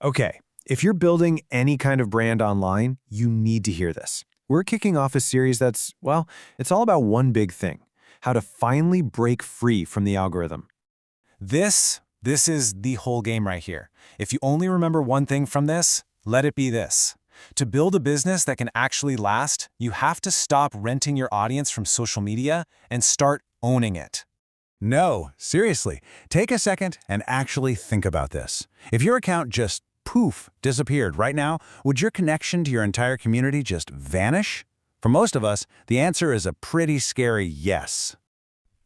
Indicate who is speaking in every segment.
Speaker 1: Okay, if you're building any kind of brand online, you need to hear this. We're kicking off a series that's, well, it's all about one big thing: how to finally break free from the algorithm.
Speaker 2: This is the whole game right here. If you only remember one thing from this, let it be this. To build a business that can actually last, you have to stop renting your audience from social media and start owning it.
Speaker 3: No, seriously, take a second and actually think about this. If your account just poof disappeared right now, would your connection to your entire community just vanish? For most of us, the answer is a pretty scary yes.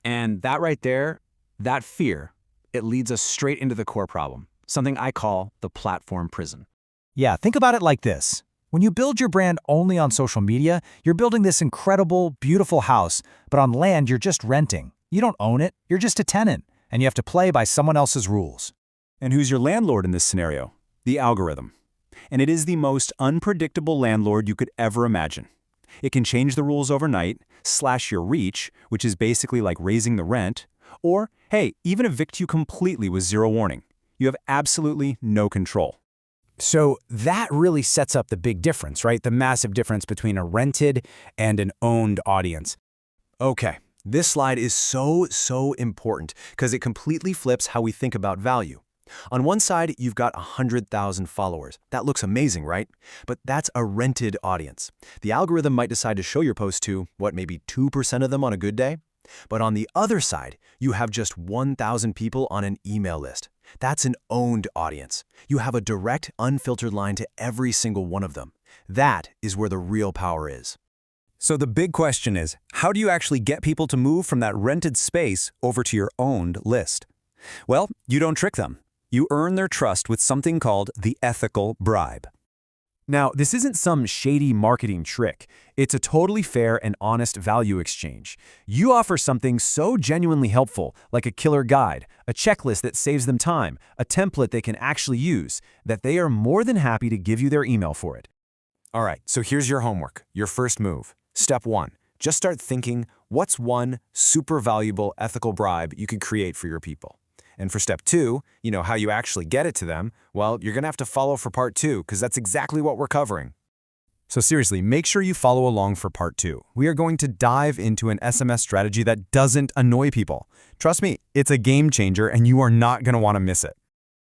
Speaker 4: And that right there, that fear, it leads us straight into the core problem, something I call the platform prison.
Speaker 5: Yeah, think about it like this. When you build your brand only on social media, you're building this incredible, beautiful house, but on land you're just renting. You don't own it, you're just a tenant, and you have to play by someone else's rules.
Speaker 6: And who's your landlord in this scenario? The algorithm. And it is the most unpredictable landlord you could ever imagine. It can change the rules overnight, slash your reach, which is basically like raising the rent, or, hey, even evict you completely with zero warning. You have absolutely no control.
Speaker 5: So that really sets up the big difference, right? The massive difference between a rented and an owned audience.
Speaker 1: Okay, this slide is so important because it completely flips how we think about value. On one side, you've got 100,000 followers. That looks amazing, right? But that's a rented audience. The algorithm might decide to show your post to, maybe 2% of them on a good day? But on the other side, you have just 1,000 people on an email list. That's an owned audience. You have a direct, unfiltered line to every single one of them. That is where the real power is.
Speaker 3: So the big question is, how do you actually get people to move from that rented space over to your owned list? Well, you don't trick them. You earn their trust with something called the ethical bribe.
Speaker 1: Now, this isn't some shady marketing trick. It's a totally fair and honest value exchange. You offer something so genuinely helpful, like a killer guide, a checklist that saves them time, a template they can actually use, that they are more than happy to give you their email for it. All right, so here's your homework, your first move. Step 1, just start thinking, what's one super valuable ethical bribe you could create for your people? And for step 2, how you actually get it to them, well, you're gonna have to follow for part 2, because that's exactly what we're covering. So seriously, make sure you follow along for part 2. We are going to dive into an SMS strategy that doesn't annoy people. Trust me, it's a game changer and you are not gonna wanna miss it.